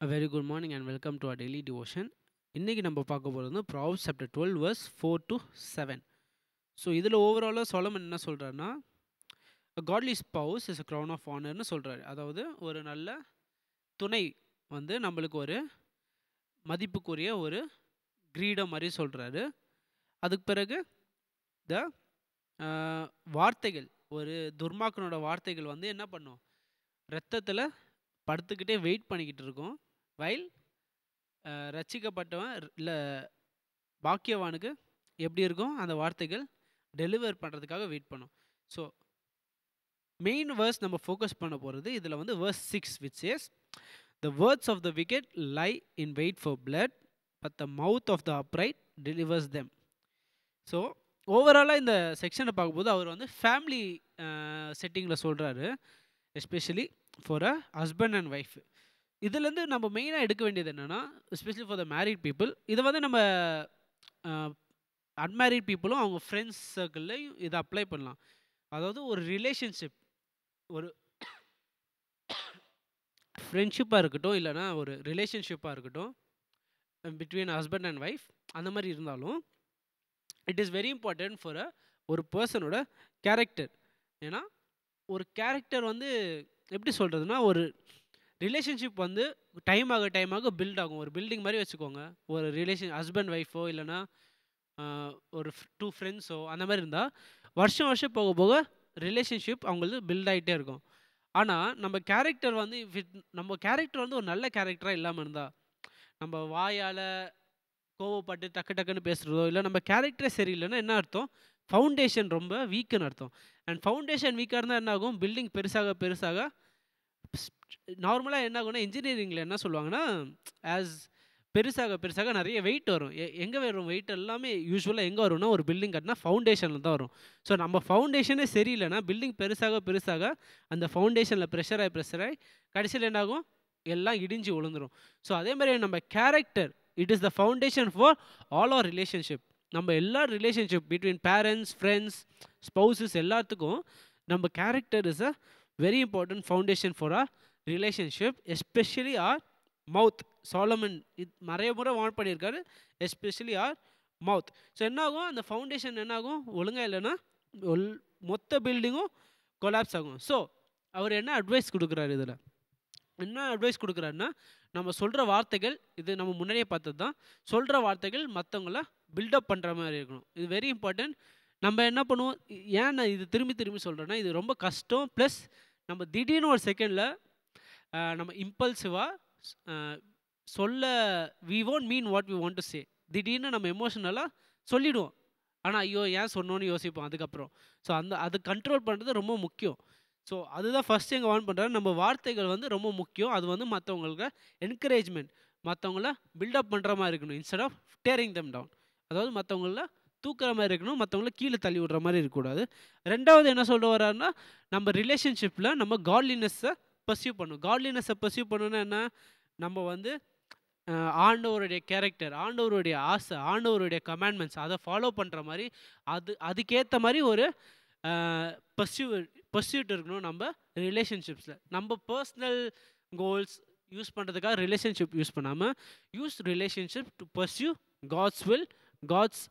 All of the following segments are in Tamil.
A very good morning and welcome to our daily devotion. இன்னைக்கு நம்ம பார்க்க போகிறது வந்து Proverbs chapter 12 verse 4 to 7. So இதில் ஓவராலாக சொலமன் என்ன சொல்கிறாருன்னா, a godly spouse is a crown of honorன்னு சொல்கிறாரு. அதாவது ஒரு நல்ல துணை வந்து நம்மளுக்கு ஒரு மதிப்புக்குரிய ஒரு கிரீடம் மாதிரி சொல்கிறாரு. அதுக்கு பிறகு த வார்த்தைகள், ஒரு துர்மாக்கனோட வார்த்தைகள் வந்து என்ன பண்ணும், ரத்தத்தில் படுத்துக்கிட்டே வெயிட் பண்ணிக்கிட்டு இருக்கும். வைல் ரட்சிக்கப்பட்டவன் இல்லை பாக்கியவானுக்கு எப்படி இருக்கும், அந்த வார்த்தைகள் டெலிவர் பண்ணுறதுக்காக வெயிட் பண்ணும். ஸோ மெயின் வேர்ஸ் நம்ம ஃபோக்கஸ் பண்ண போகிறது இதில் வந்து verse 6 which says the words of the wicked lie in wait for blood but the mouth of the upright delivers them. So ஓவராலாக இந்த செக்ஷனை பார்க்கும்போது அவர் வந்து ஃபேமிலி செட்டிங்கில் சொல்கிறாரு, especially for a husband and wife. இதுலேருந்து நம்ம மெயினாக எடுக்க வேண்டியது என்னென்னா, especially for the married people, இதை வந்து நம்ம அன்மேரிட் பீப்புளும் அவங்க ஃப்ரெண்ட்ஸ் சர்க்கிள்லையும் இதை அப்ளை பண்ணலாம். அதாவது ஒரு ரிலேஷன்ஷிப், ஒரு ஃப்ரெண்ட்ஷிப்பாக இருக்கட்டும், இல்லைனா ஒரு ரிலேஷன்ஷிப்பாக இருக்கட்டும் பிட்வீன் ஹஸ்பண்ட் அண்ட் ஒய்ஃப், அந்த மாதிரி இருந்தாலும் it is very important for ஒரு பர்சனோட கேரக்டர். ஏன்னா ஒரு கேரக்டர் வந்து எப்படி சொல்கிறதுனா, ஒரு ரிலேஷன்ஷிப் வந்து டைம் ஆக பில்ட் ஆகும். ஒரு பில்டிங் மாதிரி வச்சுக்கோங்க. ஒரு ஹஸ்பண்ட் ஒய்ஃபோ இல்லைனா ஒரு 2 ஃப்ரெண்ட்ஸோ அந்த மாதிரி இருந்தால் வருஷம் போக போக ரிலேஷன்ஷிப் அவங்களுக்கு பில்ட் ஆகிட்டே இருக்கும். ஆனால் நம்ம கேரக்டர் வந்து ஒரு நல்ல கேரக்டராக இல்லாமல் இருந்தால், நம்ம வாயால் கோவப்பட்டு டக்குன்னு பேசுகிறதோ, இல்லை நம்ம கேரக்டரே சரியில்லைன்னா என்ன அர்த்தம், ஃபவுண்டேஷன் ரொம்ப வீக்குன்னு அர்த்தம். அண்ட் ஃபவுண்டேஷன் வீக்காக இருந்தால் என்ன ஆகும், பில்டிங் பெருசாக நார்மலாக என்ன ஆகும்னா, இன்ஜினியரிங்கில் என்ன சொல்லுவாங்கன்னா, பெருசாக நிறைய வெயிட் வரும். எங்கே வரும் வெயிட் எல்லாமே யூஸ்வலாக எங்கே வரும்னா, ஒரு பில்டிங் கட்டினா ஃபவுண்டேஷனில் தான் வரும். ஸோ நம்ம ஃபவுண்டேஷனே சரியில்லைன்னா பில்டிங் பெருசாக அந்த ஃபவுண்டேஷனில் ப்ரெஷராகி கடைசியில் என்ன ஆகும், எல்லாம் இடிஞ்சு விழுந்துடும். ஸோ அதே மாதிரி நம்ம character, it is the foundation for all our relationship. நம்ம எல்லா relationship between parents, friends, spouses எல்லாத்துக்கும் நம்ம character is a very important foundation for our relationship, especially our mouth. Solomon நிறைய முறை வார்ன் பண்ணியிருக்காரு, எஸ்பெஷலி ஆர் மவுத். ஸோ என்னாகும், அந்த ஃபவுண்டேஷன் என்னாகும், ஒழுங்காக இல்லைன்னா மொத்த பில்டிங்கும் கொலாப்ஸ் ஆகும். ஸோ அவர் என்ன அட்வைஸ் கொடுக்குறாரு, இதில் என்ன அட்வைஸ் கொடுக்குறாருன்னா, நம்ம சொல்கிற வார்த்தைகள், இது நம்ம முன்னாடியே பார்த்தது தான், சொல்கிற வார்த்தைகள் மற்றவங்கள பில்டப் பண்ணுற மாதிரி இருக்கணும். இது வெரி இம்பார்ட்டன்ட். நம்ம என்ன பண்ணுவோம், ஏன் நான் இது திரும்பி சொல்கிறேன்னா, இது ரொம்ப கஷ்டம். ப்ளஸ் நம்ம திடீர்னு ஒரு செகண்டில் நம்ம இம்பல்சிவாக சொல்ல we won't mean what we want to say. திடீர்னு நம்ம எமோஷனலாக சொல்லிவிடுவோம், ஆனால் ஐயோ ஏன் சொன்னோன்னு யோசிப்போம் அதுக்கப்புறம். ஸோ அது கண்ட்ரோல் பண்ணுறது ரொம்ப முக்கியம். ஸோ அதுதான் ஃபஸ்ட் எங்கே வார்ன் பண்ணுறாரு, நம்ம வார்த்தைகள் வந்து ரொம்ப முக்கியம். அது வந்து மற்றவங்களுக்கு என்கரேஜ்மெண்ட், மற்றவங்கள பில்டப் பண்ணுற மாதிரி இருக்கணும், instead of tearing them down. அதாவது மற்றவங்கள தூக்குற மாதிரி இருக்கணும், மற்றவங்கள கீழே தள்ளி விடுற மாதிரி இருக்கக்கூடாது. ரெண்டாவது என்ன சொல்ல வர்றாருன்னா, நம்ம ரிலேஷன்ஷிப்பில் நம்ம காட்லினஸ்ஸை பர்சியூ பண்ணணும். காட்லினஸ்ஸை பர்சியூ பண்ணணுன்னா என்ன, நம்ம வந்து ஆண்டவருடைய கேரக்டர், ஆண்டவருடைய ஆசை, ஆண்டவருடைய கமாண்ட்மெண்ட்ஸ் அதை ஃபாலோ பண்ணுற மாதிரி, அதுக்கேற்ற மாதிரி ஒரு பர்சியூட் இருக்கணும் நம்ம ரிலேஷன்ஷிப்ஸில். நம்ம பர்சனல் கோல்ஸ் யூஸ் பண்ணுறதுக்காக ரிலேஷன்ஷிப் யூஸ் பண்ணாமல், use relationship to pursue God's will, God's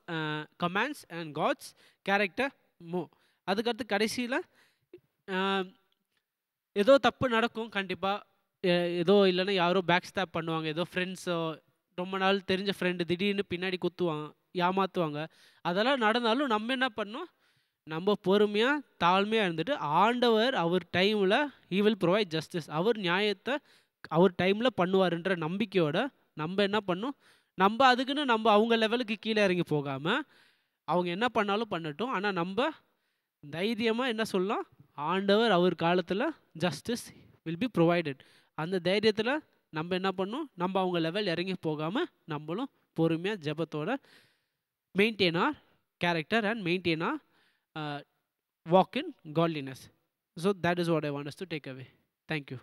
commands and God's character மோ. அதுக்கடுத்து கடைசியில் ஏதோ தப்பு நடக்கும் கண்டிப்பாக, ஏதோ இல்லைன்னா யாரோ பேக் ஸ்டாப் பண்ணுவாங்க, ஏதோ ஃப்ரெண்ட்ஸோ, ரொம்ப நாள் தெரிஞ்ச ஃப்ரெண்டு திடீர்னு பின்னாடி குத்துவாங்க, ஏமாற்றுவாங்க. அதெல்லாம் நடந்தாலும் நம்ம என்ன பண்ணணும், நம்ம பொறுமையாக தாழ்மையாக இருந்துட்டு, ஆண்டவர் அவர் டைமில் ஹி வில் ப்ரொவைட் ஜஸ்டிஸ், அவர் நியாயத்தை அவர் டைமில் பண்ணுவாருன்ற நம்பிக்கையோட நம்ம என்ன பண்ணணும், நம்ம அதுக்குன்னு நம்ம அவங்க லெவலுக்கு கீழே இறங்கி போகாமல், அவங்க என்ன பண்ணாலும் பண்ணட்டும், ஆனால் நம்ம தைரியமாக என்ன சொல்லலாம், ஆண்டவர் அவர் காலத்தில் ஜஸ்டிஸ் வில் பி ப்ரொவைடட். அந்த தைரியத்தில் நம்ம என்ன பண்ணணும், நம்ம அவங்க லெவல் இறங்கி போகாமல் நம்மளும் பொறுமையாக ஜெபத்தோட maintain our character and maintain our walk in godliness. So that is what I want us to take away. Thank you.